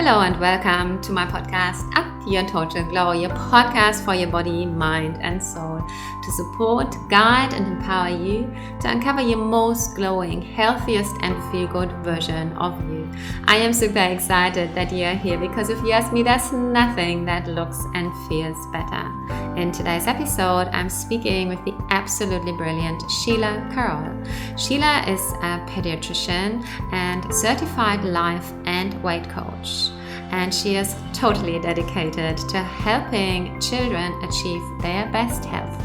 Hello and welcome to my podcast, Up Your Total Glow, your podcast for your body, mind and soul to support, guide and empower you to uncover your most glowing, healthiest and feel-good version of you. I am super excited that you are here because if you ask me, there's nothing that looks and feels better. In today's episode, I'm speaking with the absolutely brilliant Sheila Caroll. Sheila is a pediatrician and certified life and weight coach. And she is totally dedicated to helping children achieve their best health.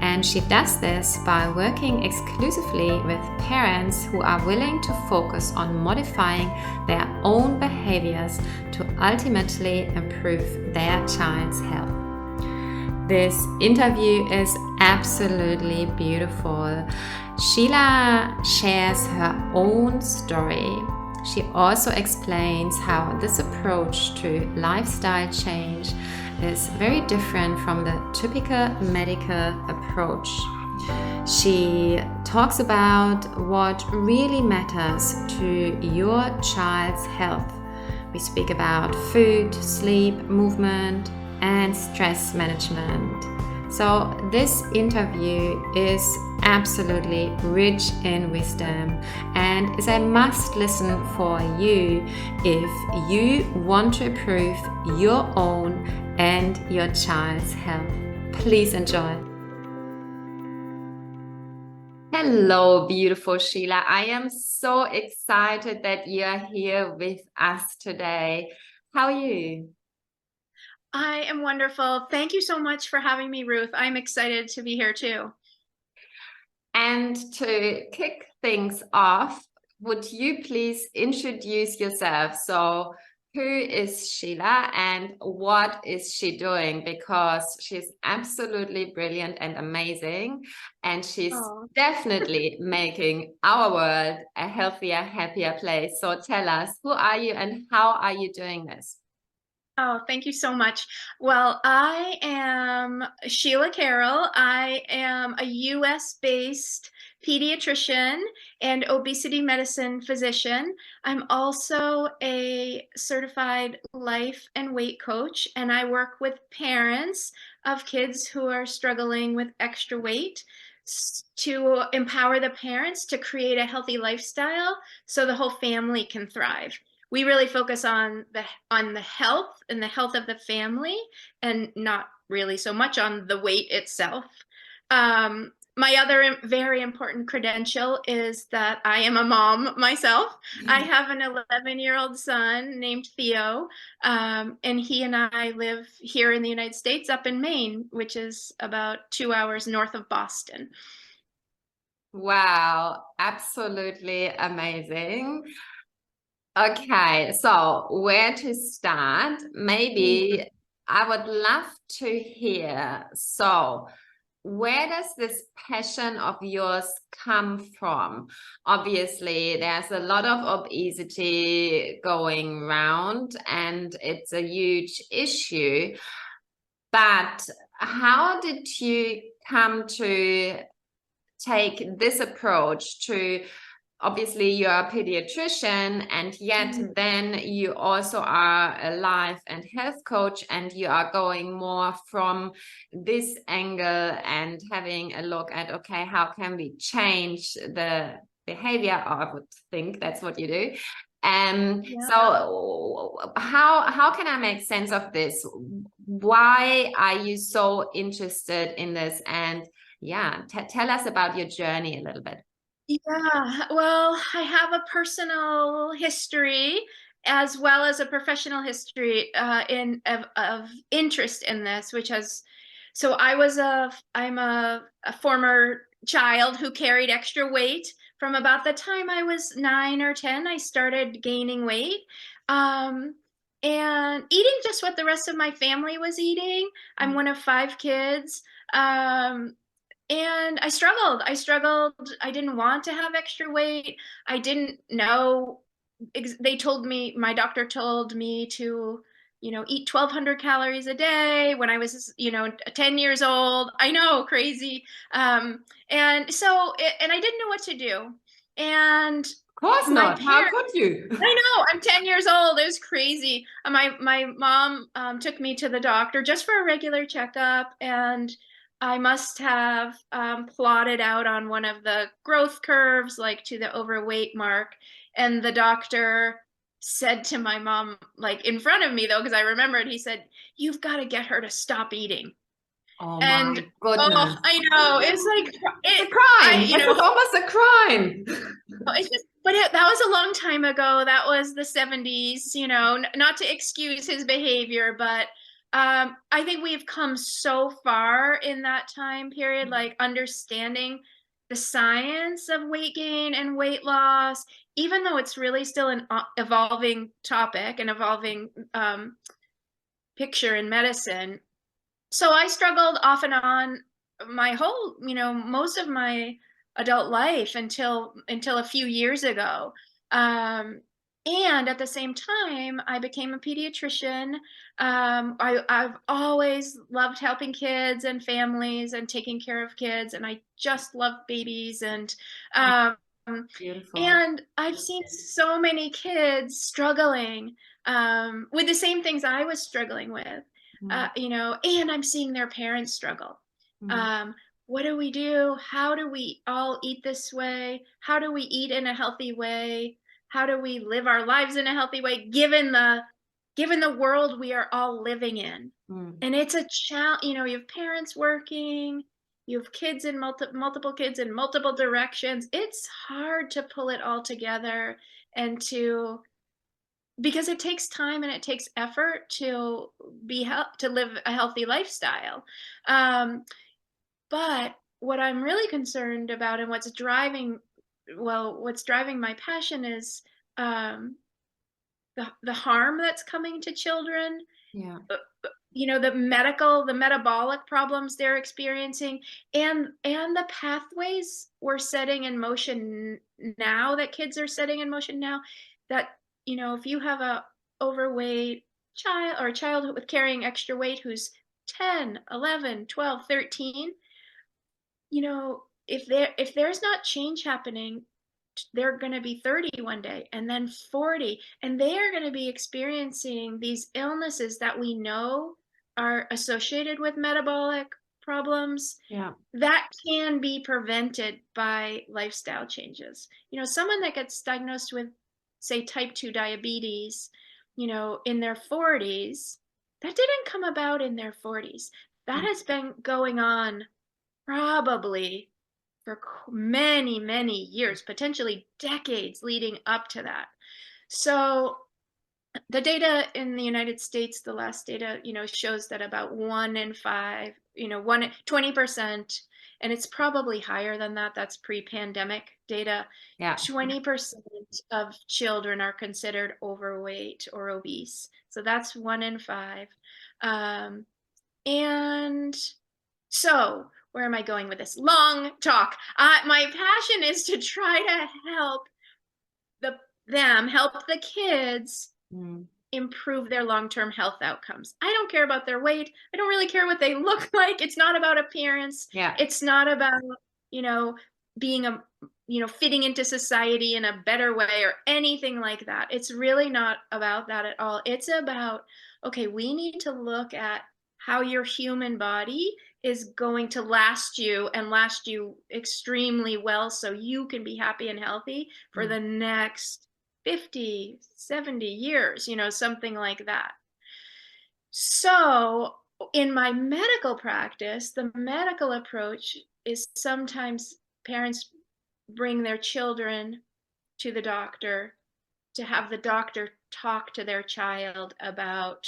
And she does this by working exclusively with parents who are willing to focus on modifying their own behaviors to ultimately improve their child's health. This interview is absolutely beautiful. Sheila shares her own story. She also explains how this approach to lifestyle change is very different from the typical medical approach. She talks about what really matters to your child's health. We speak about food, sleep, movement, and stress management. So this interview is absolutely rich in wisdom and is a must listen for you if you want to improve your own and your child's health. Please enjoy. Hello, beautiful Sheila. I am so excited that you are here with us today. How are you? I am wonderful. Thank you so much for having me, Ruth. I'm excited to be here too. And to kick things off, would you please introduce yourself? So who is Sheila and what is she doing? Because she's absolutely brilliant and amazing. And she's definitely making our world a healthier, happier place. So tell us, who are you and how are you doing this? Oh, thank you so much. Well, I am Sheila Caroll. I am a US-based pediatrician and obesity medicine physician. I'm also a certified life and weight coach, and I work with parents of kids who are struggling with extra weight to empower the parents to create a healthy lifestyle so the whole family can thrive. We really focus on the health and the health of the family and not really so much on the weight itself. My other very important credential is that I am a mom myself. I have an 11-year-old son named Theo, and he and I live here in the United States up in Maine, which is about 2 hours north of Boston. Wow, absolutely amazing. Okay, so where to start? Maybe I would love to hear. So, where does this passion of yours come from? Obviously, there's a lot of obesity going around and it's a huge issue. But how did you come to take this approach to, obviously you're a pediatrician and yet then you also are a life and health coach and you are going more from this angle and having a look at, okay, how can we change the behavior? Or I would think that's what you do. So how can I make sense of this? Why are you so interested in this? And yeah, tell us about your journey a little bit. Yeah, well, I have a personal history as well as a professional history of interest in this, which has, so I'm a former child who carried extra weight. From about the time I was 9 or 10, I started gaining weight. And eating just what the rest of my family was eating. I'm one of 5 kids. And I struggled. I didn't want to have extra weight. I didn't know. They told me, my doctor told me to, eat 1,200 calories a day when I was, 10 years old. I know, crazy. And I didn't know what to do. And course My not. How parents, could you? I know, I'm 10 years old. It was crazy. My mom took me to the doctor just for a regular checkup, and I must have plotted out on one of the growth curves, like to the overweight mark. And the doctor said to my mom, like in front of me though, because I remembered, he said, "You've got to get her to stop eating." Oh my And oh, goodness. I know, it's like It's a it, crime. you This know, is almost a crime. it's just, but that was a long time ago. That was the 70s, not to excuse his behavior, but I think we've come so far in that time period, like understanding the science of weight gain and weight loss, even though it's really still an evolving topic, an evolving picture in medicine. So I struggled off and on my whole, most of my adult life until a few years ago. And at the same time, I became a pediatrician. I've always loved helping kids and families and taking care of kids, and I just love babies. Um, Beautiful. and I've seen so many kids struggling with the same things I was struggling with, Mm, and I'm seeing their parents struggle. mm, Um, what do we do? How do we all eat this way? How do we eat in a healthy way? How do we live our lives in a healthy way, given the world we are all living in? mm. And it's a challenge. You have parents working, you have kids in multiple kids in multiple directions. It's hard to pull it all together, and because it takes time and it takes effort to to live a healthy lifestyle. Um, but what I'm really concerned about, and what's driving my passion is the harm that's coming to children. Yeah. uh, the metabolic problems they're experiencing, and the pathways we're setting in motion now, that kids are setting in motion now, that if you have a overweight child, or a child with carrying extra weight who's 10, 11, 12, 13, if there's not change happening, they're going to be 30 one day, and then 40, and they are going to be experiencing these illnesses that we know are associated with metabolic problems Yeah. that can be prevented by lifestyle changes. Someone that gets diagnosed with, say, type 2 diabetes, in their 40s, that didn't come about in their 40s. That Mm, has been going on probably for many, many years, potentially decades leading up to that. So the data in the United States, the last data, shows that about 1 in 5, 20%, and it's probably higher than that. That's pre-pandemic data. yeah. 20% of children are considered overweight or obese. So that's 1 in 5. And so, where am I going with this long talk? My passion is to try to help help the kids Mm, improve their long-term health outcomes. I don't care about their weight. I don't really care what they look like. It's not about appearance. yeah. It's not about, you know, being fitting into society in a better way or anything like that. It's really not about that at all. It's about, okay, we need to look at how your human body is going to last you, and last you extremely well, so you can be happy and healthy for Mm, the next 50, 70 years, something like that. So, in my medical practice, the medical approach is sometimes parents bring their children to the doctor to have the doctor talk to their child about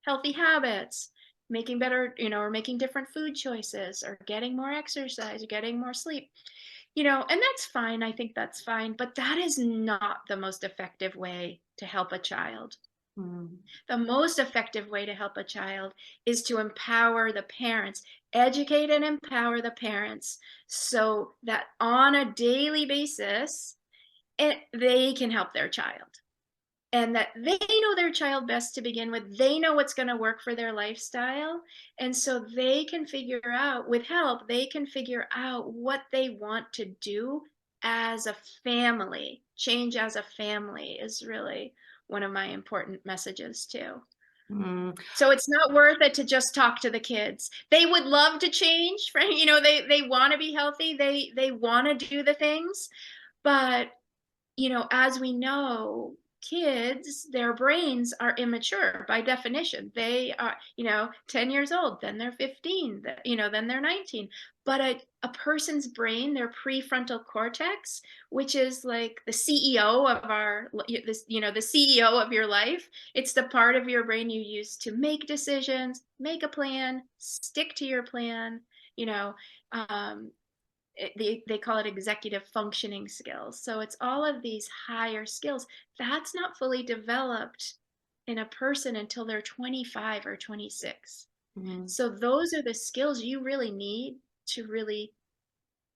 healthy habits, making better, or making different food choices, or getting more exercise, or getting more sleep. And that's fine. I think that's fine, but that is not the most effective way to help a child. mm, The most effective way to help a child is to empower the parents, educate and empower the parents, so that on a daily basis, they can help their child, and that they know their child best to begin with. They know what's going to work for their lifestyle. And so they can figure out, with help, they can figure out what they want to do as a family. Change as a family is really one of my important messages too. So it's not worth it to just talk to the kids. They would love to change, right? You know, they want to be healthy. They want to do the things, but you know, as we know, kids, their brains are immature by definition. They are, you know, 10 years old, then they're 15, you know, then they're 19. But a person's brain, their prefrontal cortex, which is like the CEO of this, you know, the CEO of your life, it's the part of your brain you use to make decisions, make a plan, stick to your plan, you know, um, they call it executive functioning skills. So it's all of these higher skills that's not fully developed in a person until they're 25 or 26. So those are the skills you really need to really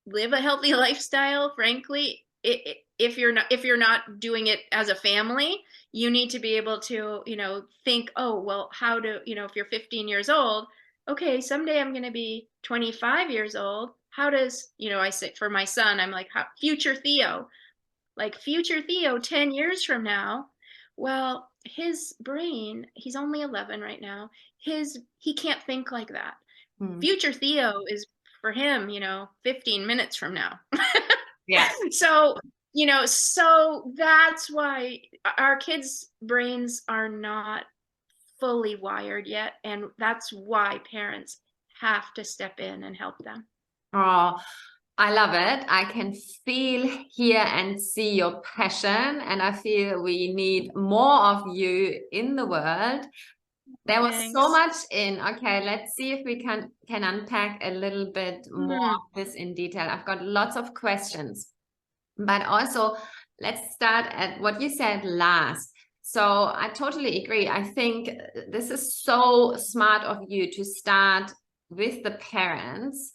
live a healthy lifestyle. Frankly, if you're not doing it as a family, you need to be able to, you know, think, oh well, how to, you know, if you're 15 years old, okay, someday I'm going to be 25 years old. How does, you know, I say for my son, I'm like, how, future Theo, like future Theo 10 years from now. Well, his brain, he's only 11 right now, he can't think like that. Future Theo is for him, you know, 15 minutes from now. Yeah. So, you know, so that's why our kids' brains are not fully wired yet. And that's why parents have to step in and help them. Oh, I love it. I can feel, hear, and see your passion, and I feel we need more of you in the world. There was so Thanks. much in. Okay, let's see if we can unpack a little bit more of this in detail. I've got lots of questions, but also let's start at what you said last. So I totally agree. I think this is so smart of you to start with the parents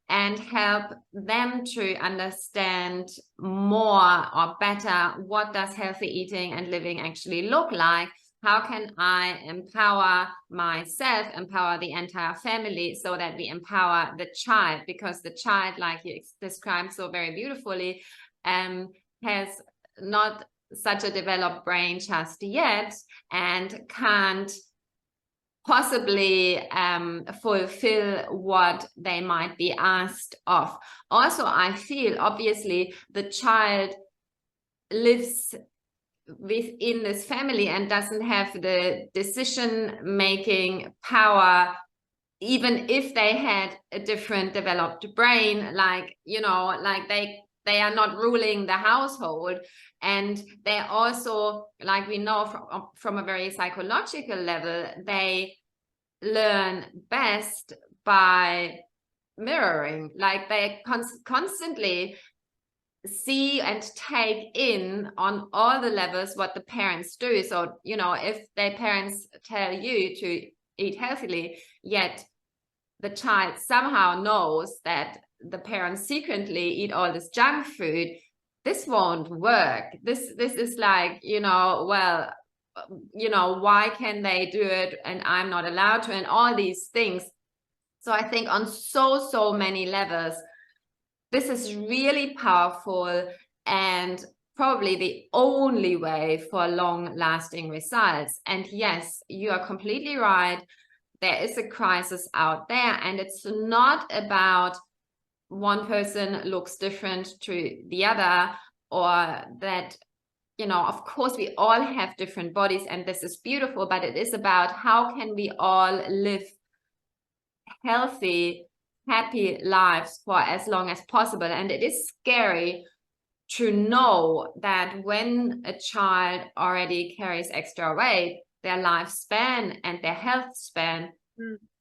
and help them to understand more or better what does healthy eating and living actually look like. How can I empower myself, empower the entire family, so that we empower the child? Because the child, like you described so very beautifully, has not such a developed brain just yet and can't possibly fulfill what they might be asked of. Also, I feel obviously the child lives within this family and doesn't have the decision-making power, even if they had a different developed brain, like, you know, like they are not ruling the household. And they also, like we know from a very psychological level, they learn best by mirroring. Like they constantly see and take in on all the levels what the parents do. So, you know, if their parents tell you to eat healthily, yet the child somehow knows that the parents secretly eat all this junk food, this won't work. This is like, you know, well, you know, why can they do it and I'm not allowed to, and all these things. So I think on so many levels, this is really powerful and probably the only way for long-lasting results. And yes, you are completely right. There is a crisis out there, and it's not about one person looks different to the other, or that, you know, of course we all have different bodies and this is beautiful, but it is about how can we all live healthy, happy lives for as long as possible. And it is scary to know that when a child already carries extra weight, their lifespan and their health span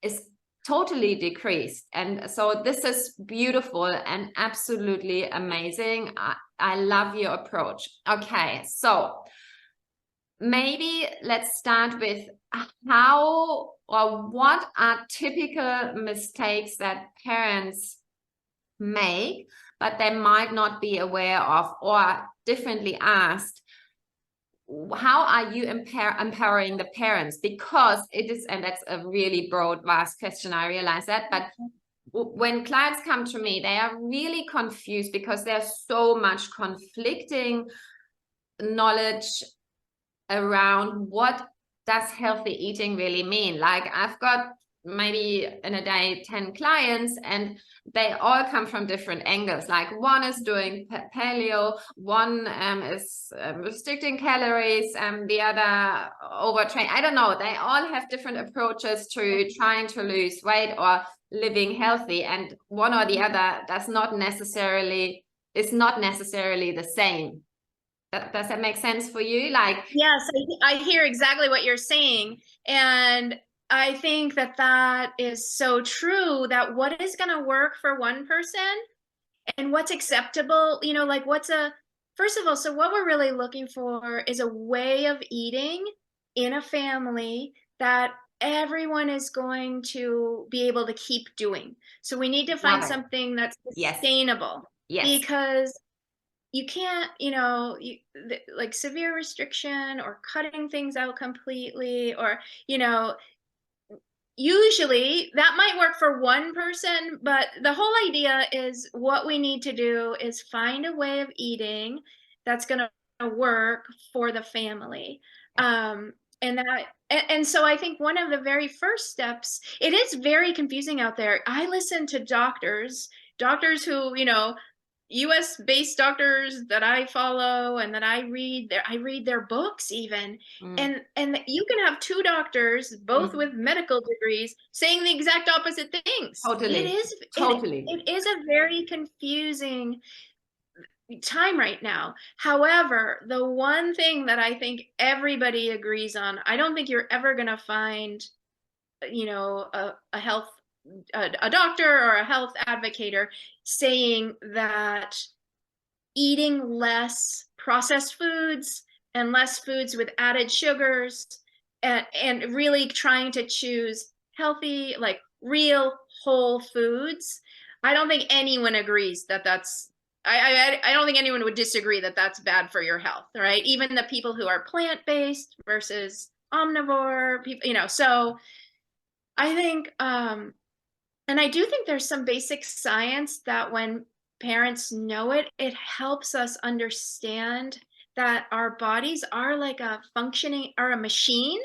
is totally decreased. And so this is beautiful and absolutely amazing. I love your approach. Okay, so maybe let's start with how or what are typical mistakes that parents make, but they might not be aware of, or differently asked, how are you empowering the parents? Because it is, and that's a really broad, vast question, I realize that, but when clients come to me, they are really confused because there's so much conflicting knowledge around what does healthy eating really mean. Like I've got maybe in a day 10 clients, and they all come from different angles. Like one is doing paleo, one is restricting calories, the other overtrain. I don't know. They all have different approaches to trying to lose weight or living healthy, and one or the other is not necessarily the same. Does that make sense for you? Like, yes, I hear exactly what you're saying. And I think that that is so true, that what is going to work for one person and what's acceptable, you know, like first of all, so what we're really looking for is a way of eating in a family that everyone is going to be able to keep doing. So we need to find something that's sustainable. Yes. Because you can't, you know, like severe restriction or cutting things out completely, or, you know, usually that might work for one person, but the whole idea is what we need to do is find a way of eating that's going to work for the family. And so I think one of the very first steps, it is very confusing out there. I listen to doctors who, you know, US based doctors that I follow and that I read their books even. And you can have two doctors, both with medical degrees, saying the exact opposite things. Totally. It is a very confusing time right now. However, the one thing that I think everybody agrees on, I don't think you're ever going to find, you know, a doctor or a health advocator saying that eating less processed foods and less foods with added sugars, and really trying to choose healthy, like real whole foods. I don't think anyone agrees that that's, I don't think anyone would disagree that that's bad for your health, right? Even the people who are plant-based versus omnivore people, you know. So I think, and I do think there's some basic science that when parents know it, it helps us understand that our bodies are like a machine.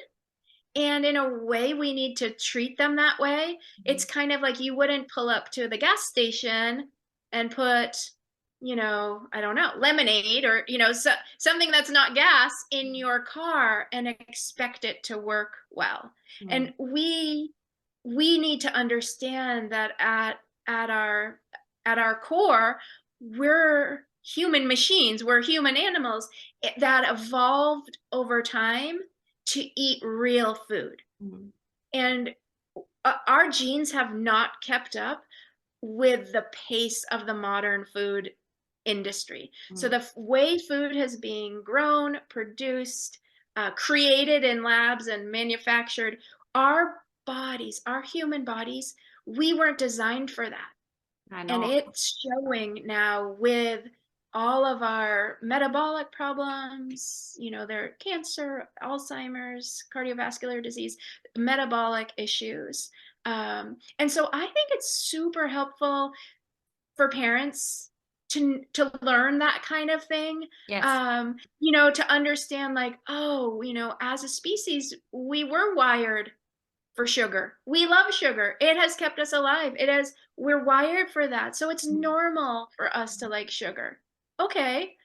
And in a way, we need to treat them that way. It's kind of like you wouldn't pull up to the gas station and put, you know, I don't know, lemonade or, you know, something that's not gas in your car and expect it to work well. And we need to understand that at our core, we're human machines, we're human animals that evolved over time to eat real food. And our genes have not kept up with the pace of the modern food industry. So the way food has been grown, produced, created in labs and manufactured, our bodies, our human bodies, we weren't designed for that. And it's showing now with all of our metabolic problems, you know, their cancer, Alzheimer's, cardiovascular disease, metabolic issues. And so I think it's super helpful for parents to learn that kind of thing. You know, to understand like, oh, you know, as a species, we were wired for sugar. We love sugar. It has kept us alive. We're wired for that. So it's normal for us to like sugar. Okay.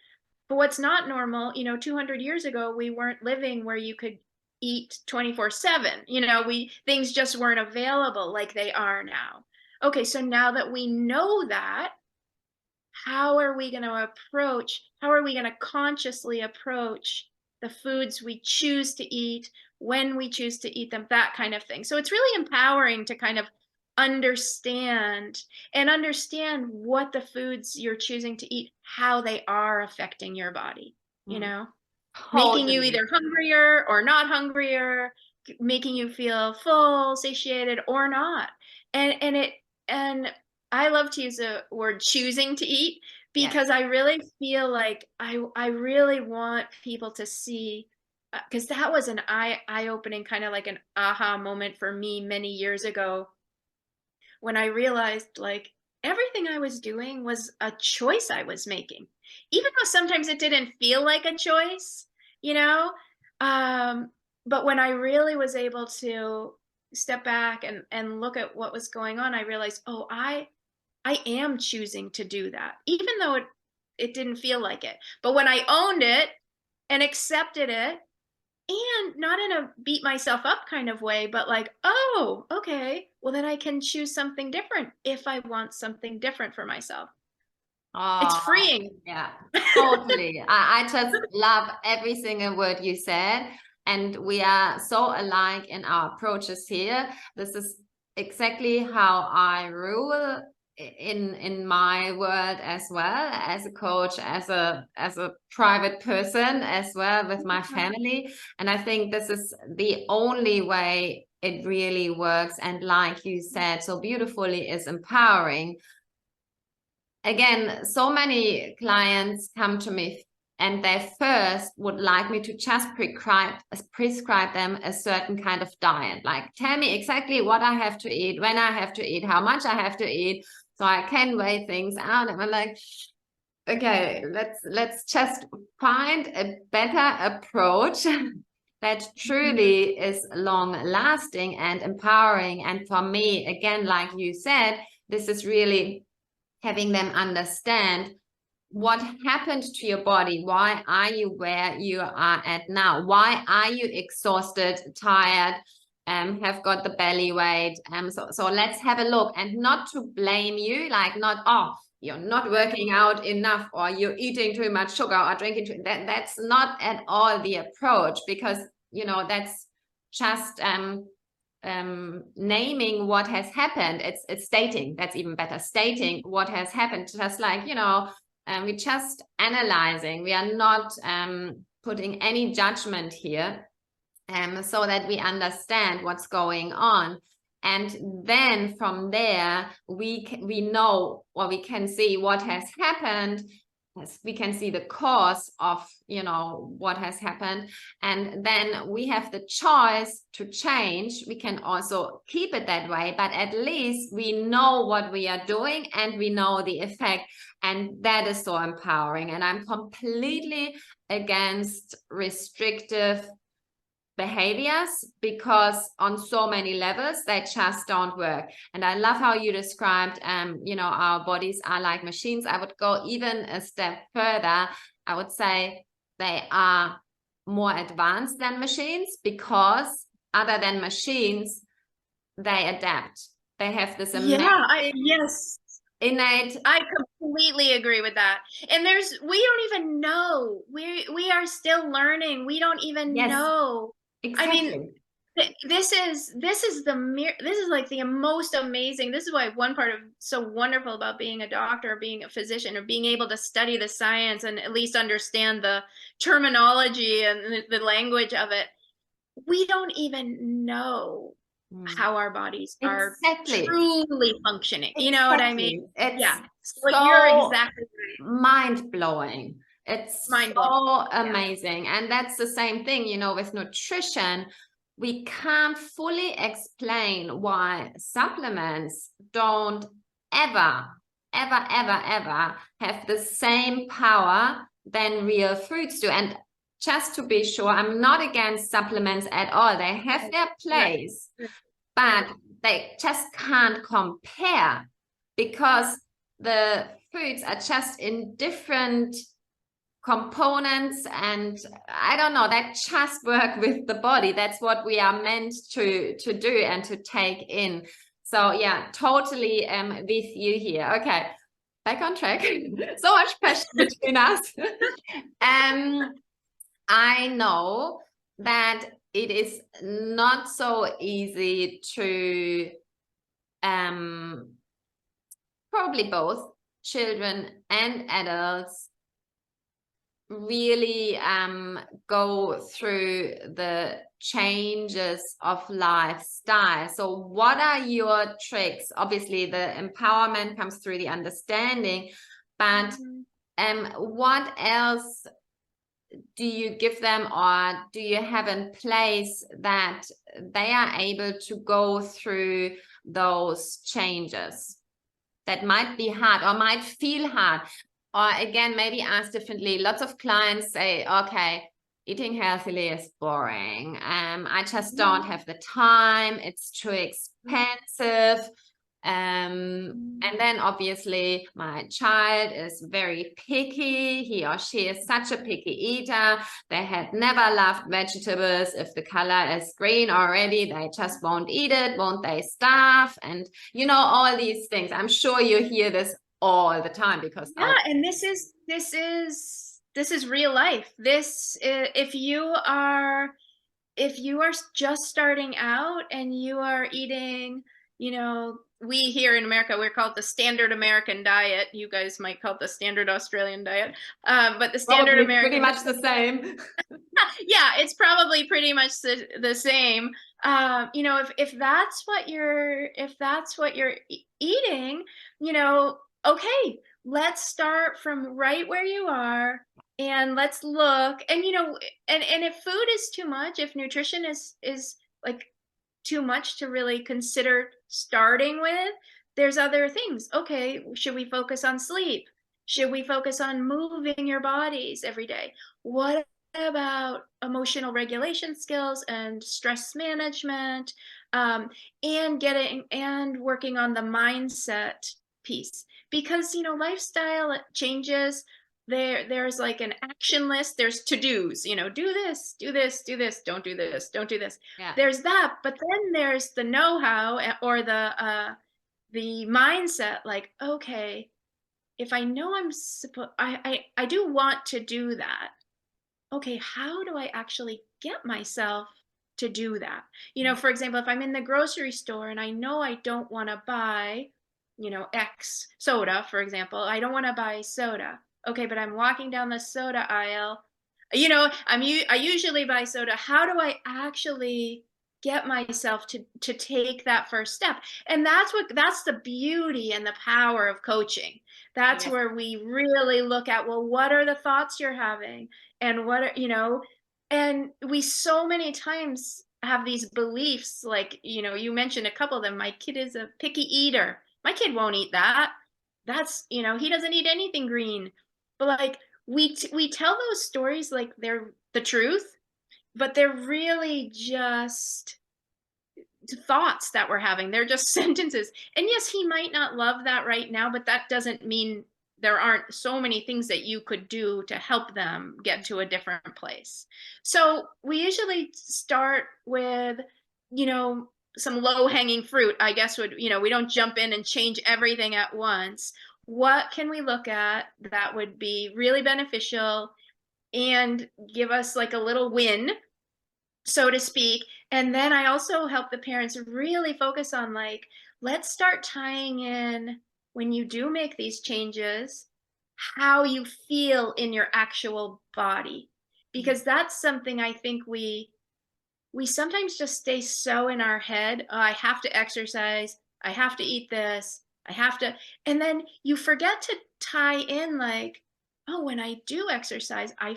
But what's not normal, you know, 200 years ago, we weren't living where you could eat 24/7. You know, things just weren't available like they are now. Okay. So now that we know that, how are we going to consciously approach the foods we choose to eat, when we choose to eat them, that kind of thing. So it's really empowering to kind of understand what the foods you're choosing to eat, how they are affecting your body, you know, making you either hungrier or not hungrier, making you feel full, satiated or not. And I love to use the word choosing to eat, because I really feel like I really want people to see, because that was an eye-opening kind of like an aha moment for me many years ago, when I realized like everything I was doing was a choice I was making, even though sometimes it didn't feel like a choice, you know? Um, but when I really was able to step back and look at what was going on, I realized, oh, I am choosing to do that, even though it didn't feel like it. But when I owned it and accepted it, and not in a beat myself up kind of way, but like, oh, okay, well, then I can choose something different if I want something different for myself. It's Oh, freeing. yeah, totally. I just love every single word you said. And we are so alike in our approaches here. This is exactly how I rule in my world as well, as a coach, as a private person as well with my family. And I think this is the only way it really works. And like you said so beautifully, is empowering. Again, so many clients come to me and they first would like me to just prescribe them a certain kind of diet. Like, tell me exactly what I have to eat, when I have to eat, how much I have to eat, so I can weigh things out. And I'm like, okay, let's just find a better approach that truly is long lasting and empowering. And for me, again, like you said, this is really having them understand what happened to your body. Why are you where you are at now? Why are you exhausted, tired, have got the belly weight? So let's have a look, and not to blame you, like not, oh, you're not working out enough, or you're eating too much sugar or drinking too, that's not at all the approach, because, you know, that's just naming what has happened. It's stating, that's even better, stating what has happened, just like, you know, we're just analyzing. We are not putting any judgment here, so that we understand what's going on. And then from there, we know, or we can see what has happened. We can see the cause of, you know, what has happened. And then we have the choice to change. We can also keep it that way, but at least we know what we are doing and we know the effect. And that is so empowering. And I'm completely against restrictive behaviors, because on so many levels they just don't work. And I love how you described, you know, our bodies are like machines. I would go even a step further. I would say they are more advanced than machines, because other than machines, they adapt. They have this amazing Yes, innate. I completely agree with that. And we don't even know. We are still learning. We don't even Yes, know. exactly. I mean, this is like the most amazing. This is why one part of so wonderful about being a doctor, or being a physician, or being able to study the science and at least understand the terminology and the language of it. We don't even know how our bodies are Exactly. truly functioning. Exactly. You know what I mean? It's Yeah. So you're so exactly right. mind-blowing. It's Mind-blowing. so Yeah. amazing. And that's the same thing, you know, with nutrition. We can't fully explain why supplements don't ever, ever, ever, ever have the same power than real foods do. And just to be sure, I'm not against supplements at all. They have their place, but they just can't compare, because the foods are just in different components, and I don't know, that just work with the body. That's what we are meant to do and to take in. So yeah, totally with you here. Okay, back on track. So much passion between us. I know that it is not so easy to probably both children and adults really go through the changes of lifestyle. So what are your tricks? Obviously the empowerment comes through the understanding, but what else do you give them, or do you have in place that they are able to go through those changes that might be hard or might feel hard? Or again, maybe ask differently. Lots of clients say, okay, eating healthily is boring. I just don't have the time. It's too expensive. And then obviously my child is very picky. He or she is such a picky eater. They had never loved vegetables. If the color is green already, they just won't eat it. Won't they starve? And you know, all these things. I'm sure you hear this all the time because and this is real life. This if you are just starting out and you are eating, you know, we here in America, we're called the standard American diet. You guys might call it the standard Australian diet. But the standard probably American, pretty much the same. yeah, it's probably pretty much the same. You know, if that's what you're eating, you know, okay, let's start from right where you are and let's look. And you know, and if food is too much, if nutrition is like too much to really consider starting with, there's other things. Okay, should we focus on sleep? Should we focus on moving your bodies every day? What about emotional regulation skills and stress management, and working on the mindset piece? Because you know, lifestyle changes. There's like an action list. There's to-dos, you know, do this, do this, do this, don't do this, don't do this. Yeah. There's that, but then there's the know-how or the mindset, like, okay, if I know I do want to do that, okay, how do I actually get myself to do that? You know, for example, if I'm in the grocery store and I know I don't want to buy, you know, X soda, for example, I don't want to buy soda. Okay, but I'm walking down the soda aisle. You know, I usually buy soda. How do I actually get myself to take that first step? And that's the beauty and the power of coaching. That's where we really look at, well, what are the thoughts you're having? And what are, you know, and we so many times have these beliefs, like, you know, you mentioned a couple of them. My kid is a picky eater. My kid won't eat that. That's, you know, he doesn't eat anything green. But like we tell those stories like they're the truth, but they're really just thoughts that we're having. They're just sentences. And yes, he might not love that right now, but that doesn't mean there aren't so many things that you could do to help them get to a different place. So we usually start with, you know, some low-hanging fruit, I guess would, you know, we don't jump in and change everything at once. What can we look at that would be really beneficial and give us like a little win, so to speak? And then I also help the parents really focus on, like, let's start tying in, when you do make these changes, how you feel in your actual body. Because that's something I think we sometimes just stay so in our head. Oh, I have to exercise, I have to eat this, I have to, and then you forget to tie in, like, oh, when I do exercise, I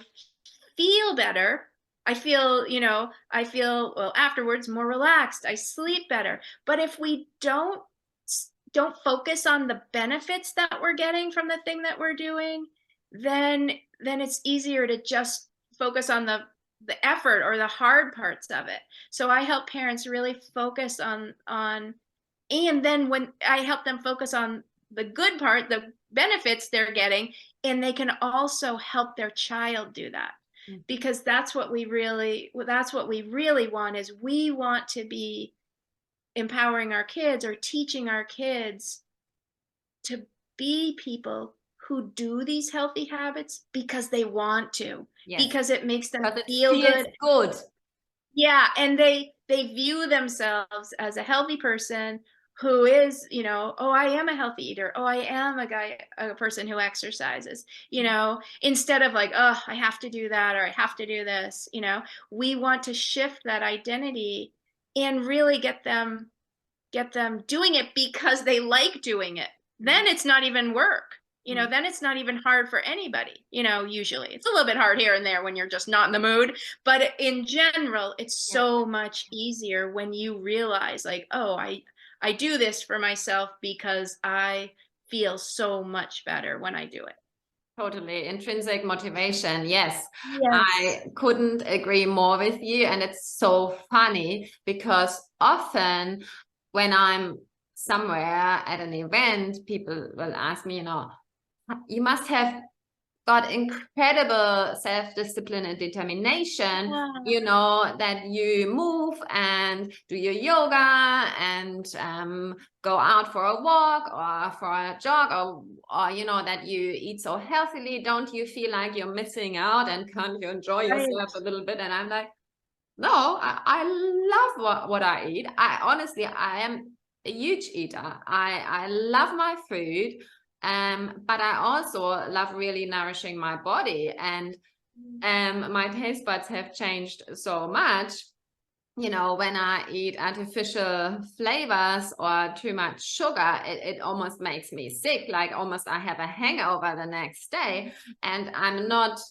feel better. I feel, you know, well, afterwards more relaxed. I sleep better. But if we don't focus on the benefits that we're getting from the thing that we're doing, then it's easier to just focus on the effort or the hard parts of it. So I help parents really focus on, and then when I help them focus on the good part, the benefits they're getting, and they can also help their child do that. Because that's what we really want, is we want to be empowering our kids or teaching our kids to be people who do these healthy habits because they want to, because it makes them feel good. Yeah, and they view themselves as a healthy person who is, you know, oh, I am a healthy eater. Oh, I am a person who exercises, you know, instead of like, oh, I have to do that or I have to do this, you know. We want to shift that identity and really get them doing it because they like doing it. Then it's not even work. then it's not even hard for anybody, usually. It's a little bit hard here and there when you're just not in the mood, but in general, it's Yeah. so much easier when you realize like, oh, I do this for myself because I feel so much better when I do it. Totally. Intrinsic motivation. Yes. Yes. I couldn't agree more with you. And it's so funny because often when I'm somewhere at an event, people will ask me, you must have got incredible self-discipline and determination, that you move and do your yoga and go out for a walk or for a jog, or that you eat so healthily. Don't you feel like you're missing out, and can't you enjoy yourself a little bit? And I'm like, no, I love what I eat. I am a huge eater. I love my food. But I also love really nourishing my body, and my taste buds have changed so much. When I eat artificial flavors or too much sugar, it almost makes me sick. Like almost I have a hangover the next day, and I'm not,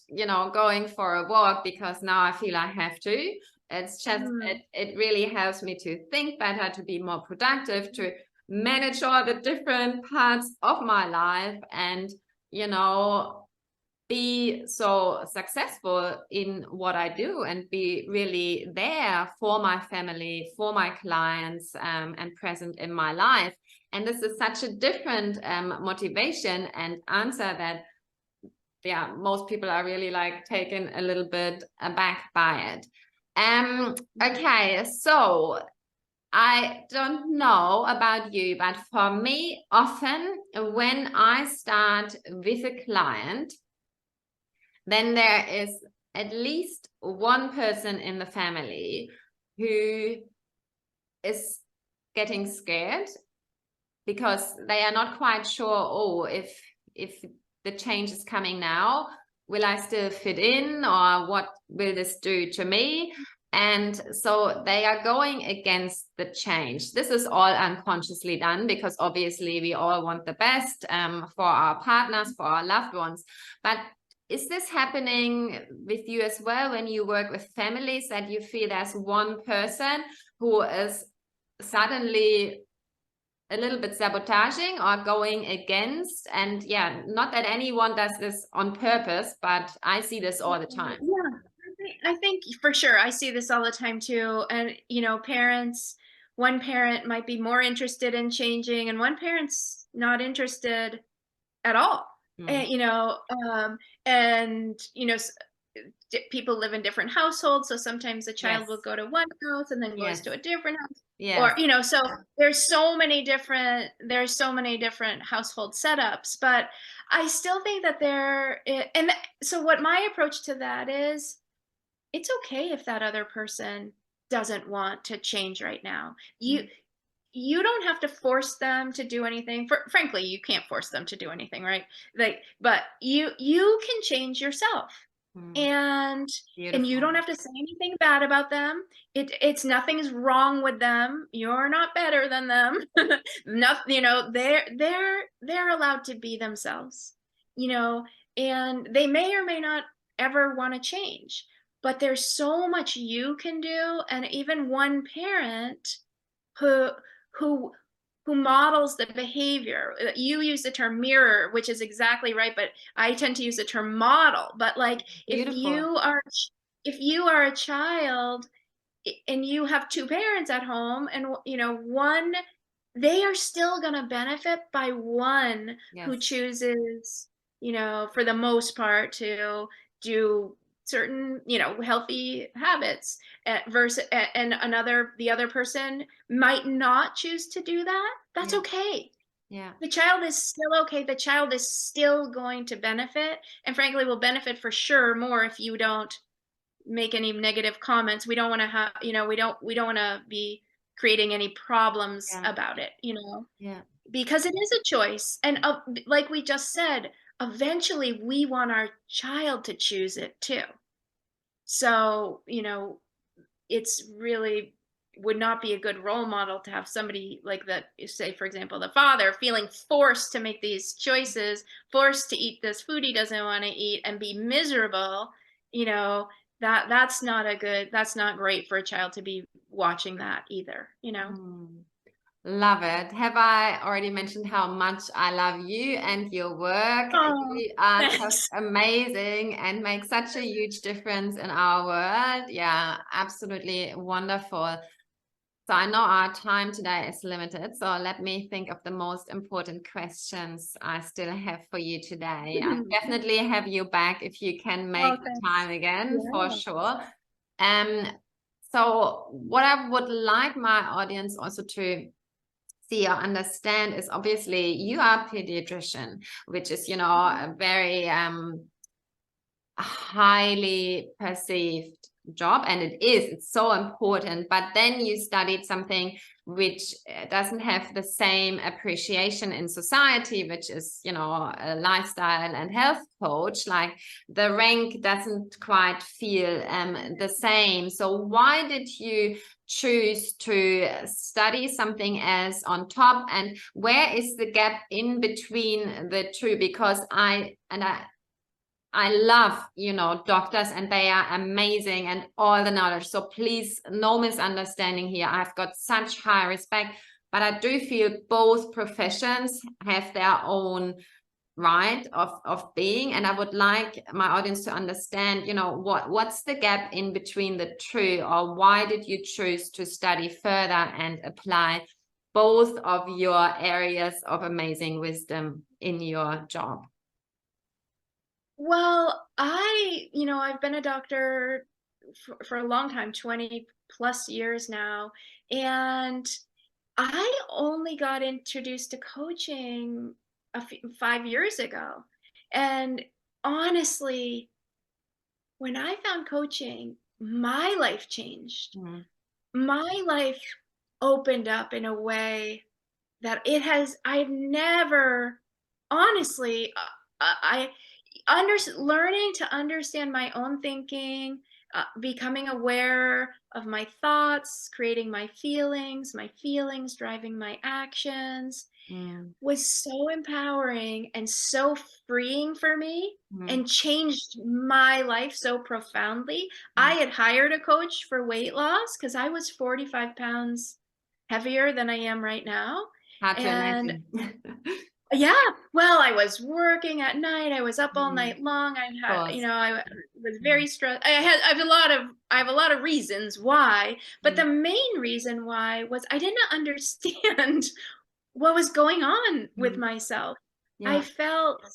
going for a walk because now I feel I have to. It's just, it really helps me to think better, to be more productive, to manage all the different parts of my life, and, be so successful in what I do and be really there for my family, for my clients, and present in my life. And this is such a different motivation and answer that, yeah, most people are really like taken a little bit aback by it. Okay, so I don't know about you, but for me, often when I start with a client, then there is at least one person in the family who is getting scared because they are not quite sure, if the change is coming now, will I still fit in, or what will this do to me? And so they are going against the change. This is all unconsciously done because obviously we all want the best for our partners, for our loved ones. But is this happening with you as well when you work with families, that you feel there's one person who is suddenly a little bit sabotaging or going against? And yeah, not that anyone does this on purpose, but I see this all the time. Yeah, I think for sure I see this all the time too. And one parent might be more interested in changing and one parent's not interested at all. And people live in different households, so sometimes a child will go to one house and then goes to a different house. Or so there's so many different household setups, but I still think that so what my approach to that is, it's okay if that other person doesn't want to change right now. You don't have to force them to do anything. Frankly, you can't force them to do anything, right? But you can change yourself. And you don't have to say anything bad about them. It's nothing's wrong with them. You're not better than them. Nothing, they're allowed to be themselves, and they may or may not ever want to change. But there's so much you can do, and even one parent who who models the behavior. You use the term mirror, which is exactly right, but I tend to use the term model. But like, if you are a child and you have two parents at home, and one, they are still going to benefit by one who chooses, for the most part, to do certain, healthy habits, versus, and the other person might not choose to do that. That's okay. Yeah. The child is still okay. The child is still going to benefit, and frankly will benefit for sure more if you don't make any negative comments. We don't want to have, we don't want to be creating any problems about it, because it is a choice. And like we just said, eventually we want our child to choose it too. So, it's really, would not be a good role model to have somebody like that, say, for example, the father feeling forced to make these choices, forced to eat this food he doesn't want to eat and be miserable, you know, that's not great for a child to be watching that either, you know. Love it. Have I already mentioned how much I love you and your work? Oh, You are just thanks. amazing and make such a huge difference in our world. Yeah, absolutely wonderful. So I know our time today is limited, so let me think of the most important questions I still have for you today. I definitely have you back if you can make Oh, the thanks. time again, for Yeah. sure. Um, so what I would like my audience also to see or understand is, obviously you are a pediatrician, which is, a very highly perceived job, and it's so important, but then you studied something which doesn't have the same appreciation in society, which is, a lifestyle and health coach. Like, the rank doesn't quite feel the same. So why did you choose to study something else on top, and where is the gap in between the two? Because I love, doctors, and they are amazing and all the knowledge. So please, no misunderstanding here. I've got such high respect, but I do feel both professions have their own right of being. And I would like my audience to understand, what's the gap in between the two, or why did you choose to study further and apply both of your areas of amazing wisdom in your job? Well, I've been a doctor for a long time, 20 plus years now. And I only got introduced to coaching 5 years ago. And honestly, when I found coaching, my life changed. Mm. My life opened up in a way that I've never, honestly, learning to understand my own thinking, becoming aware of my thoughts, creating my feelings driving my actions, Mm. was so empowering and so freeing for me, Mm. and changed my life so profoundly. I Mm. had hired a coach for weight loss because I was 45 pounds heavier than I am right now. Hard to And imagine. yeah, well, I was working at night. I was up all Mm. night long. Of course. I was Mm. very stressed. I have a lot of reasons why, but the Mm. main reason why was I didn't understand what was going on with Mm. myself. I Yeah. felt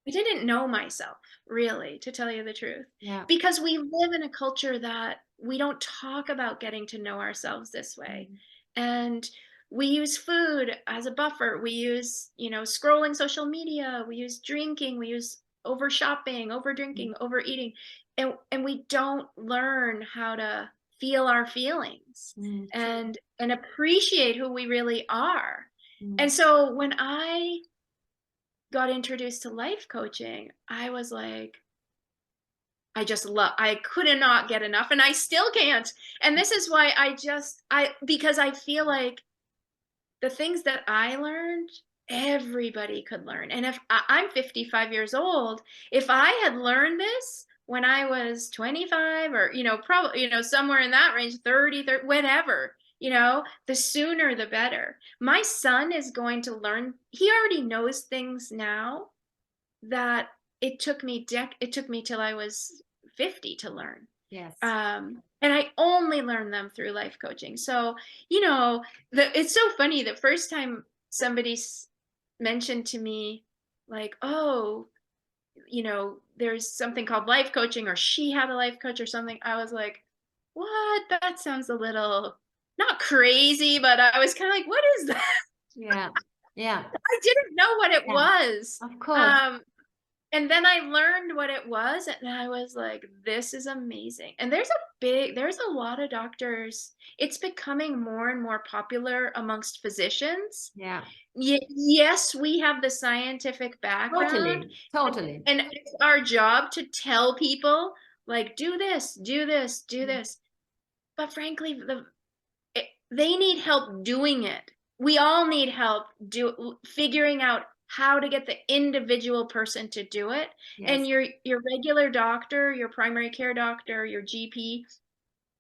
I didn't know myself, really, to tell you the truth, Yeah. because we live in a culture that we don't talk about getting to know ourselves this way. Mm. And we use food as a buffer. We use, scrolling social media. We use drinking. We use over shopping, over Mm. drinking, overeating. And we don't learn how to feel our feelings Mm. True. and appreciate who we really are. Mm. And so when I got introduced to life coaching, I was like, I could not get enough, and I still can't. And this is why because I feel like the things that I learned, everybody could learn. And if I'm 55 years old, if I had learned this when I was 25, or, probably, somewhere in that range, 30, whatever, the sooner the better. My son is going to learn, he already knows things now that it took me till I was 50 to learn. Yes. And I only learned them through life coaching. So, it's so funny. The first time somebody mentioned to me, like, oh, there's something called life coaching, or she had a life coach or something, I was like, what? That sounds a little, not crazy, but I was kind of like, what is that? Yeah. Yeah. I didn't know what it Yeah. was. Of course. And then I learned what it was, and I was like, this is amazing. And there's a lot of doctors. It's becoming more and more popular amongst physicians. Yeah. Yes, we have the scientific background, Totally. Totally. and it's our job to tell people, like, do this, do this, do Mm. this. But frankly, they need help doing it. We all need help figuring out how to get the individual person to do it. Yes. And your regular doctor, your primary care doctor, your GP,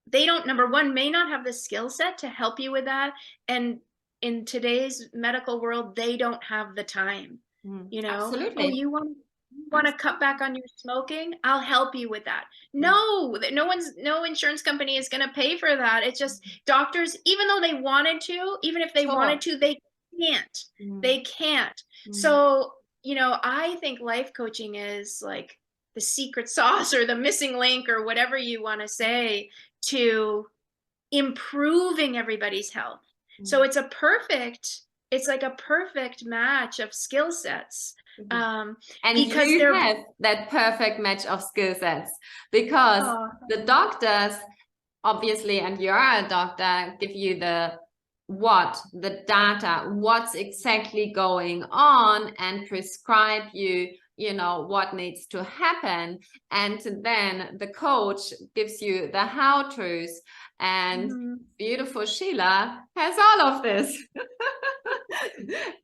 they don't, number one, may not have the skill set to help you with that. And in today's medical world, they don't have the time. You know, oh, Absolutely. you want to cut back on your smoking? I'll help you with that. No, no insurance company is going to pay for that. It's just doctors, even though they wanted to, even if they wanted Sure. to, they can't. Mm. They can't. Mm. So, you know, I think life coaching is like the secret sauce or the missing link or whatever you want to say to improving everybody's health. So Mm. it's like a perfect match of skill sets. And Because you they're have that perfect match of skill sets, because the doctors, obviously, and you are a doctor, give you the data, what's exactly going on, and prescribe you, you know, what needs to happen. And then the coach gives you the how-tos, and beautiful Sheila has all of this.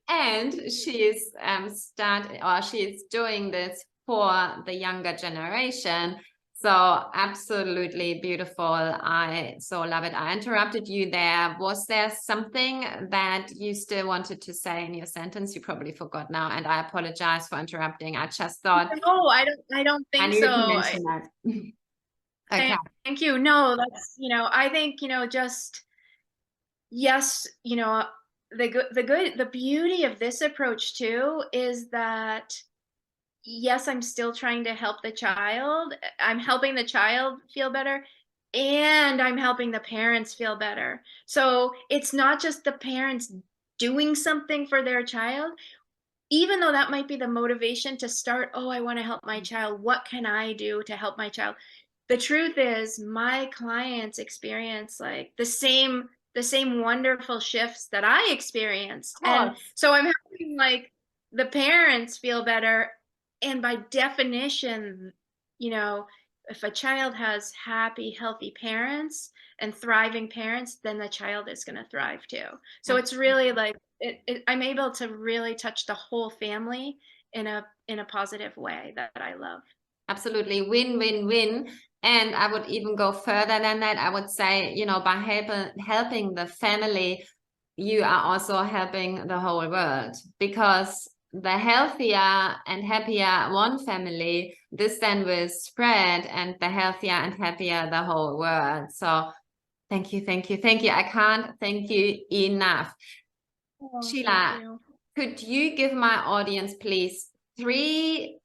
And she's she's doing this for the younger generation. So absolutely beautiful. I so love it. I interrupted you there. Was there something that you still wanted to say in your sentence? You probably forgot now, and I apologize for interrupting. I just thought no, I don't I think needed to so. mention that. Okay. Thank you. No, that's, you know, I think, you know, just yes, you know, the beauty of this approach too is that yes, I'm still trying to help the child. I'm helping the child feel better, and I'm helping the parents feel better. So it's not just the parents doing something for their child, even though that might be the motivation to start, oh, I want to help my child. What can I do to help my child? The truth is my clients experience like the same wonderful shifts that I experienced. Of And course. so I'm helping like the parents feel better. And by definition, you know, if a child has happy, healthy parents and thriving parents, then the child is going to thrive too. So it's really like I'm able to really touch the whole family in a positive way that I love. Absolutely. Win, win, win. And I would even go further than that. I would say, you know, by helping the family, you are also helping the whole world, because the healthier and happier one family, this then will spread, and the healthier and happier the whole world. So thank you, thank you, thank you. I can't thank you enough. Oh, thank Sheila, you. could you give my audience, please, 3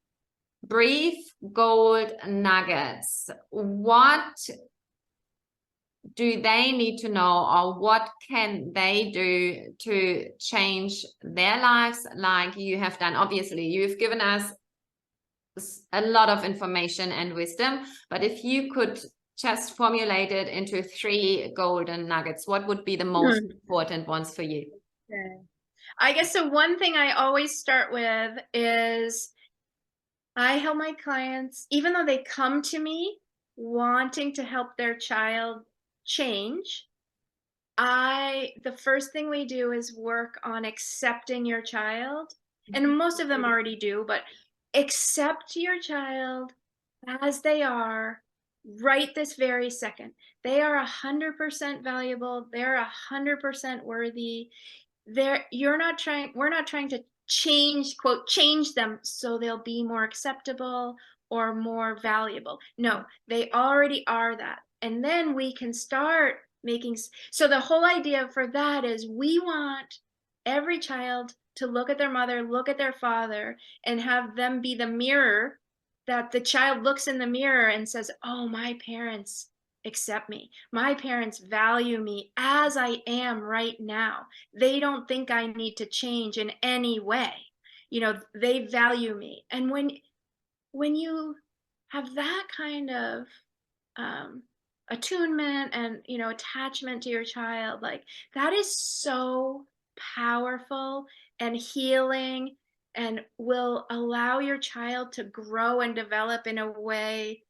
brief gold nuggets? What do they need to know, or what can they do to change their lives like you have done? Obviously, you've given us a lot of information and wisdom, but if you could just formulate it into 3 golden nuggets, what would be the most important ones for you? Okay. I guess the one thing I always start with is I help my clients, even though they come to me wanting to help their child change, the first thing we do is work on accepting your child. And most of them already do, but accept your child as they are right this very second. They are 100% valuable. They're 100% worthy. We're not trying to change them so they'll be more acceptable or more valuable. No, they already are that. And then we can start making, so the whole idea for that is we want every child to look at their mother, look at their father, and have them be the mirror, that the child looks in the mirror and says, oh, my parents accept me. My parents value me as I am right now. They don't think I need to change in any way. You know, they value me. And when you have that kind of attunement and, you know, attachment to your child, like that is so powerful and healing, and will allow your child to grow and develop in a way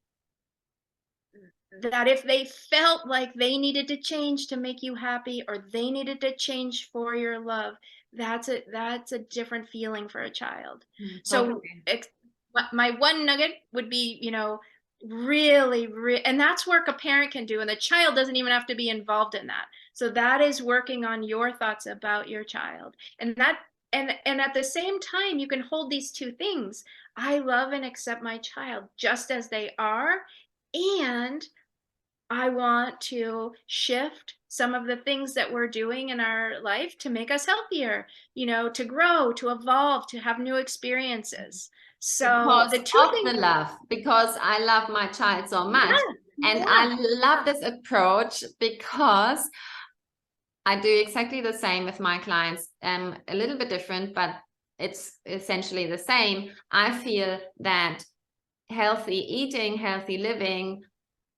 that if they felt like they needed to change to make you happy, or they needed to change for your love, that's a different feeling for a child. So Totally. my one nugget would be, and that's work a parent can do, and the child doesn't even have to be involved in that. So that is working on your thoughts about your child, and at the same time, you can hold these two things. I love and accept my child just as they are, and I want to shift some of the things that we're doing in our life to make us healthier, to grow, to evolve, to have new experiences. So Because the two of the things, love, because I love my child so much. yeah, And yeah. I love this approach because I do exactly the same with my clients, a little bit different, but it's essentially the same. I feel that healthy eating, healthy living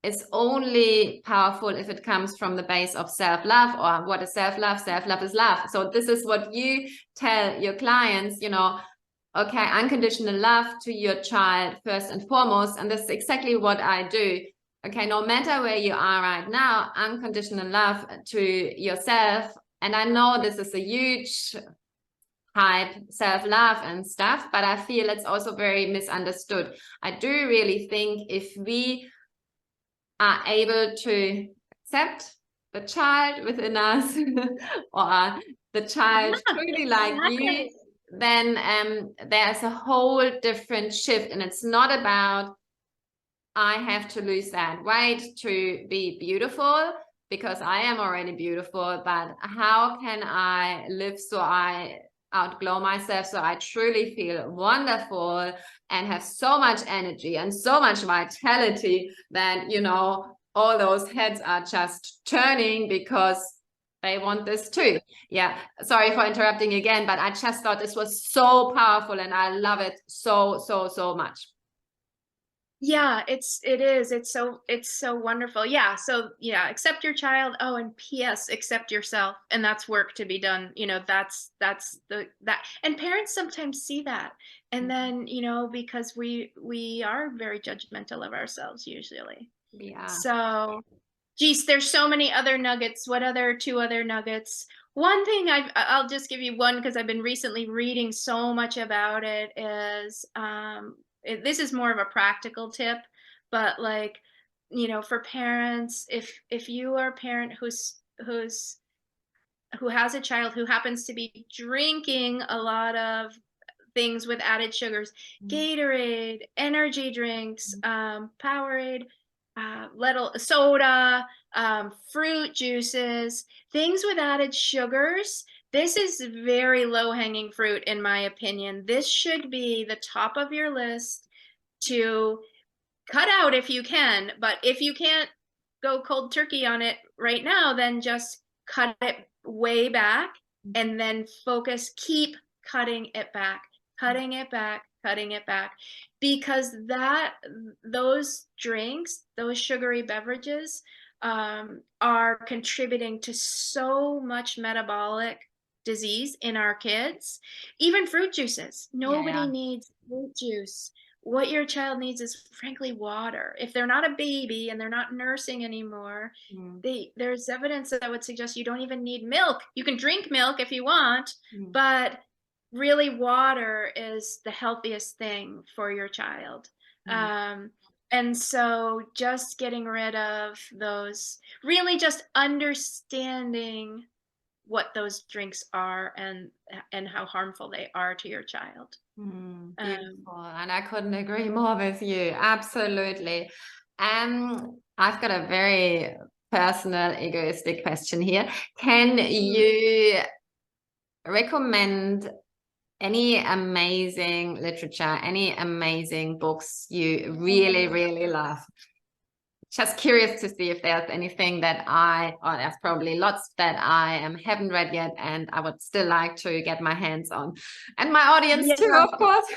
is only powerful if it comes from the base of self-love. Or what is self-love? Self-love is love. So this is what you tell your clients, okay, unconditional love to your child first and foremost. And this is exactly what I do. Okay, no matter where you are right now, unconditional love to yourself. And I know this is a huge hype, self-love and stuff, but I feel it's also very misunderstood. I do really think if we are able to accept the child within us or the child Yeah, truly like you, exactly. then there's a whole different shift. And it's not about I have to lose that weight to be beautiful, because I am already beautiful, but how can I live so I outglow myself, so I truly feel wonderful and have so much energy and so much vitality that, all those heads are just turning because they want this too. Yeah, sorry for interrupting again, but I just thought this was so powerful and I love it so, so, so much. Yeah, it's so wonderful. Yeah, so yeah, accept your child. Oh, and PS, accept yourself. And that's work to be done. That's that. And parents sometimes see that. And then, because we are very judgmental of ourselves usually. Yeah. So, geez, there's so many other nuggets. What other two other nuggets? One thing I'll just give you one because I've been recently reading so much about it is this is more of a practical tip, but like, for parents, if you are a parent who has a child who happens to be drinking a lot of things with added sugars, Gatorade, energy drinks, Powerade, little soda, fruit juices, things with added sugars. This is very low-hanging fruit, in my opinion. This should be the top of your list to cut out if you can, but if you can't go cold turkey on it right now, then just cut it way back and then keep cutting it back, cutting it back, cutting it back, because those drinks, those sugary beverages, are contributing to so much metabolic disease in our kids. Even fruit juices. Nobody Yeah. needs fruit juice. What your child needs is frankly water. If they're not a baby and they're not nursing anymore, there's evidence that would suggest you don't even need milk. You can drink milk if you want, but really water is the healthiest thing for your child. And so just getting rid of those, really just understanding what those drinks are and how harmful they are to your child. Beautiful. And I couldn't agree more with you. Absolutely. I've got a very personal, egoistic question here. Can you recommend any amazing literature, any amazing books you really, really love? Just curious to see if there's anything that there's probably lots that I haven't read yet and I would still like to get my hands on. And my audience Yeah. too, of course.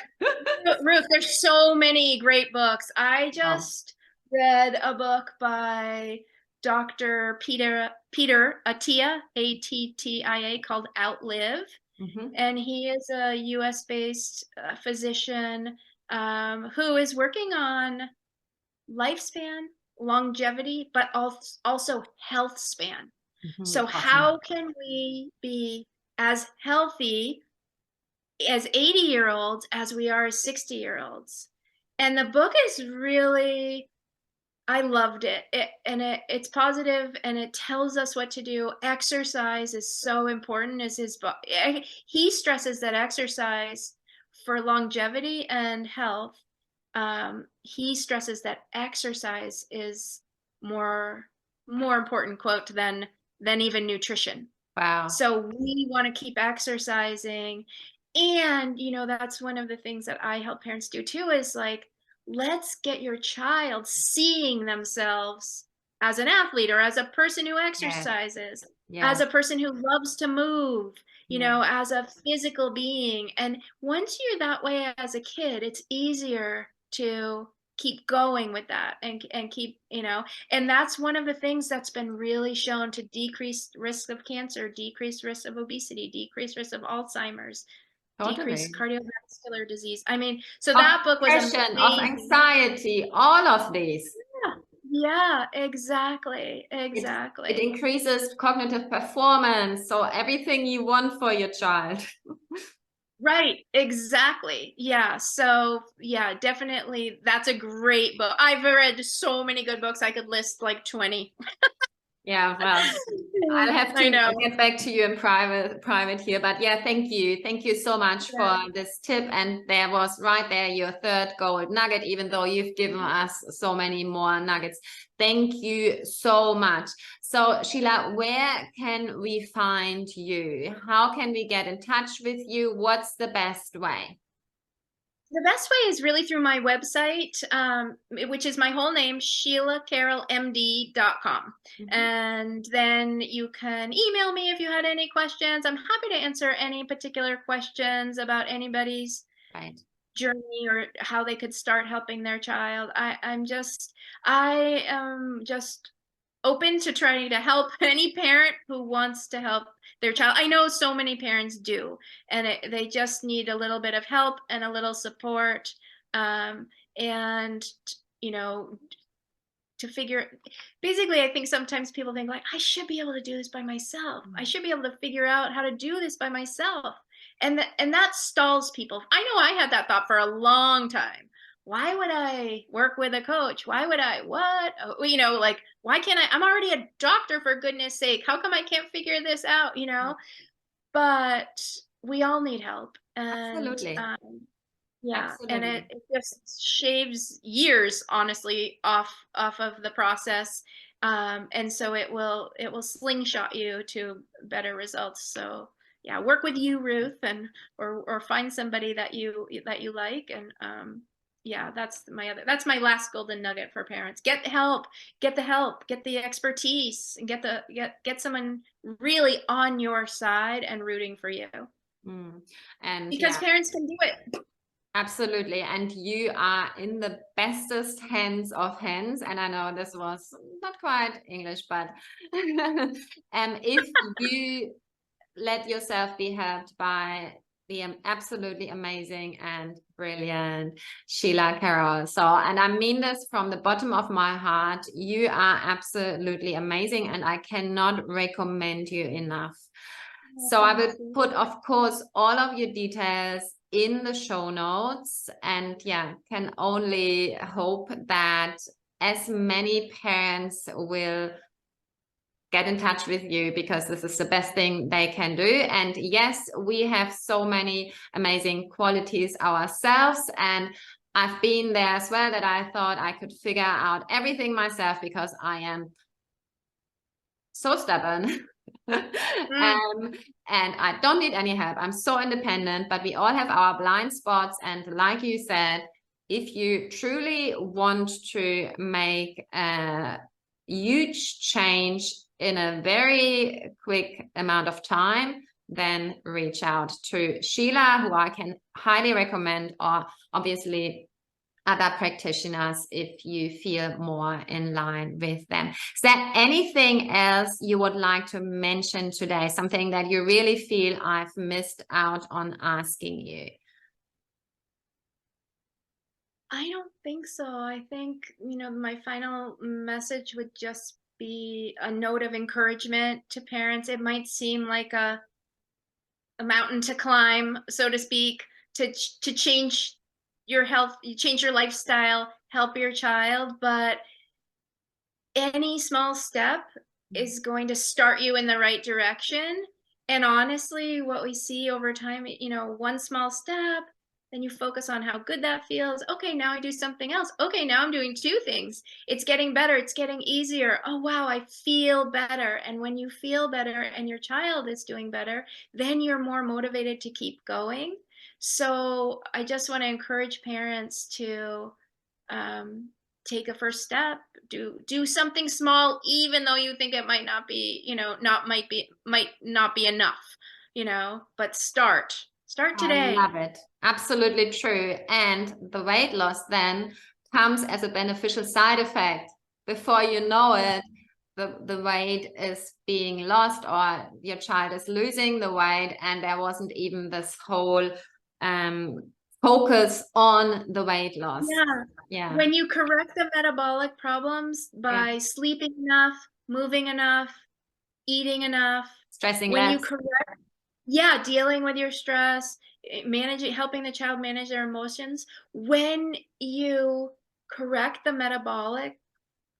Ruth, there's so many great books. I Oh. just read a book by Dr. Peter Attia, Attia, called Outlive. And he is a US-based physician who is working on lifespan longevity, but also health span. So Awesome. how can we be as healthy as 80-year-olds as we are as 60-year-olds? And the book is really, I loved it. It's positive and it tells us what to do. Exercise is so important, as his book. He stresses that exercise for longevity and health. He stresses that exercise is more important, quote, than even nutrition. Wow. So we want to keep exercising. And, that's one of the things that I help parents do too, is like, let's get your child seeing themselves as an athlete, or as a person who Yes. exercises, Yes. as a person who loves to move, Yes. as a physical being. And once you're that way as a kid, it's easier to keep going with that, and keep, and that's one of the things that's been really shown to decrease risk of cancer, decrease risk of obesity, decrease risk of Alzheimer's, decrease Totally. cardiovascular disease. I mean, so Of that book was depression, of amazing. anxiety, all of these. Yeah, exactly, It exactly. increases cognitive performance, so everything you want for your child. Right, exactly. Yeah. So, yeah, definitely that's a great book. I've read so many good books. I could list like 20. Yeah, well, I'll have I to know. get back to you in private here. But yeah, thank you. Thank you so much for Yeah. this tip. And there was right there your third gold nugget, even though you've given us so many more nuggets. Thank you so much. So Sheila, where can we find you? How can we get in touch with you? What's the best way? The best way is really through my website, which is my whole name, SheilaCarrollMD.com. And then you can email me if you had any questions. I'm happy to answer any particular questions about anybody's Right. journey, or how they could start helping their child. I am just open to trying to help any parent who wants to help their child. I know so many parents do, and they just need a little bit of help and a little support, and you know to figure, basically, I think sometimes people think like, I should be able to do this by myself. I should be able to figure out how to do this by myself. And that stalls people. I know I had that thought for a long time. Why would I work with a coach? Why would I, what? Like, why can't I'm already a doctor, for goodness sake. How come I can't figure this out? But we all need help. And Absolutely. yeah, and it, Absolutely. it just shaves years, honestly, off of the process. And so it will slingshot you to better results. So yeah, work with you, Ruth, and or find somebody that you like. And yeah, that's my last golden nugget for parents. Get help, get the help, get the expertise, and get someone really on your side and rooting for you. And Because yeah, parents can do it. absolutely. And you are in the bestest hands of hands. And I know this was not quite English, but if you let yourself be helped by the absolutely amazing and brilliant Sheila Caroll. So, and I mean this from the bottom of my heart, you are absolutely amazing, and I cannot recommend you enough. Oh, So I thank will you. put, of course, all of your details in the show notes, and yeah, can only hope that as many parents will get in touch with you, because this is the best thing they can do. And yes, we have so many amazing qualities ourselves, and I've been there as well, that I thought I could figure out everything myself because I am so stubborn. Mm. And I don't need any help. I'm so independent, but we all have our blind spots. And like you said, if you truly want to make a huge change in a very quick amount of time, then reach out to Sheila, who I can highly recommend, or obviously other practitioners if you feel more in line with them. Is there anything else you would like to mention today? Something that you really feel I've missed out on asking you? I don't think so. I think, my final message would just be a note of encouragement to parents. It might seem like a mountain to climb, so to speak, to change your health, you change your lifestyle, help your child, but any small step is going to start you in the right direction. And honestly, what we see over time, one small step, then you focus on how good that feels. Okay, now I do something else. Okay, now I'm doing two things. It's getting better. It's getting easier. Oh, wow, I feel better. And when you feel better and your child is doing better, then you're more motivated to keep going. So I just want to encourage parents to um, take a first step, do something small, even though you think it might not be, might not be enough, but start I today. love it. Absolutely true. And the weight loss then comes as a beneficial side effect. Before you know it, the weight is being lost, or your child is losing the weight, and there wasn't even this whole um, focus on the weight loss. Yeah. Yeah. When you correct the metabolic problems Yeah. by sleeping enough, moving enough, eating enough, Stressing when you less. correct, dealing with your stress, helping the child manage their emotions, when you correct the metabolic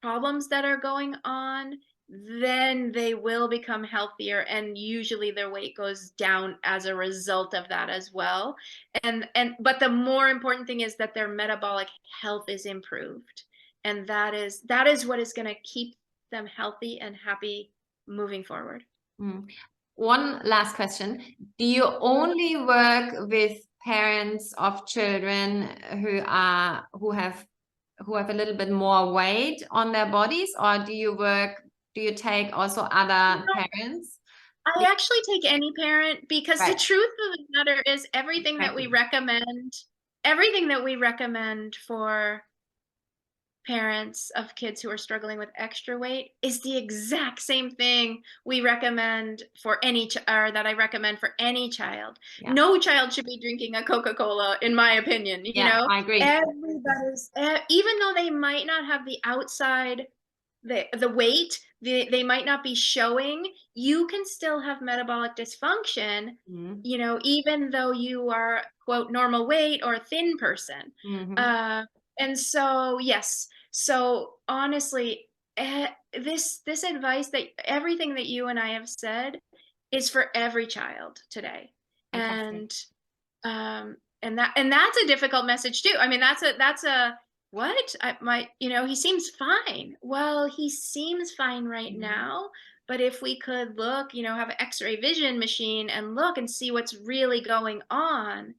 problems that are going on, then they will become healthier, and usually their weight goes down as a result of that as well. But the more important thing is that their metabolic health is improved, and that is what is going to keep them healthy and happy moving forward. Mm. One last question. Do you only work with parents of children who have a little bit more weight on their bodies, or do you take also other parents? I actually take any parent, because the Right. truth of the matter is everything that we Exactly. recommend for parents of kids who are struggling with extra weight is the exact same thing we recommend for or that I recommend for any child. Yeah. No child should be drinking a Coca-Cola, in my opinion. Yeah, I agree. Even though they might not have the outside, the weight, they might not be showing, you can still have metabolic dysfunction, Mhm. even though you are, quote, normal weight or a thin person. Mhm. And so, yes. So honestly, this advice, that everything that you and I have said, is for every child today. Fantastic. And that's a difficult message too. I mean, that's a what? He seems fine. Well, he seems fine right Mhm. now, but if we could look, have an X-ray vision machine and look and see what's really going on,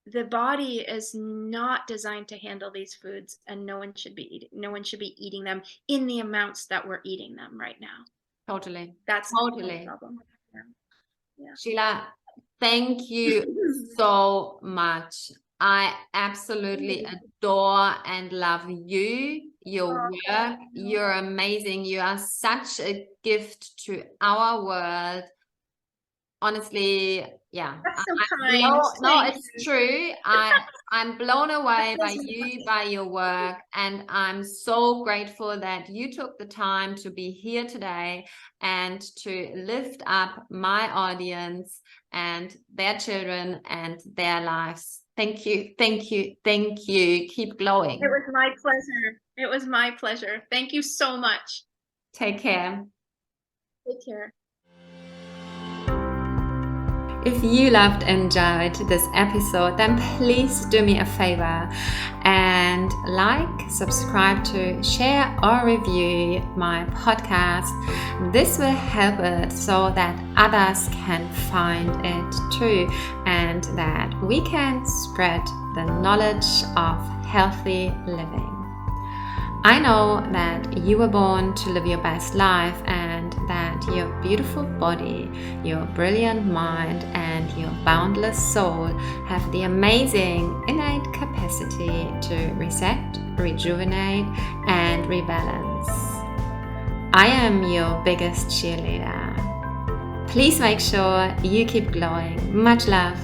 the body is not designed to handle these foods, and no one should be eating them in the amounts that we're eating them right now. Totally. That's the whole Totally. problem. Yeah. Sheila, thank you so much. I absolutely adore and love you, your Oh, work. You're amazing. You are such a gift to our world. Honestly, yeah. that's so kind. No, Thank it's you. true. I'm blown away by you, by your work, and I'm so grateful that you took the time to be here today and to lift up my audience and their children and their lives. Thank you, thank you, thank you. Keep glowing. It was my pleasure. It was my pleasure. Thank you so much. Take care. Take care. If you loved and enjoyed this episode, then please do me a favor and like, subscribe to, share, or review my podcast. This will help it so that others can find it too, and that we can spread the knowledge of healthy living. I know that you were born to live your best life, and that your beautiful body, your brilliant mind, and your boundless soul have the amazing innate capacity to reset, rejuvenate, and rebalance. I am your biggest cheerleader. Please make sure you keep glowing. Much love.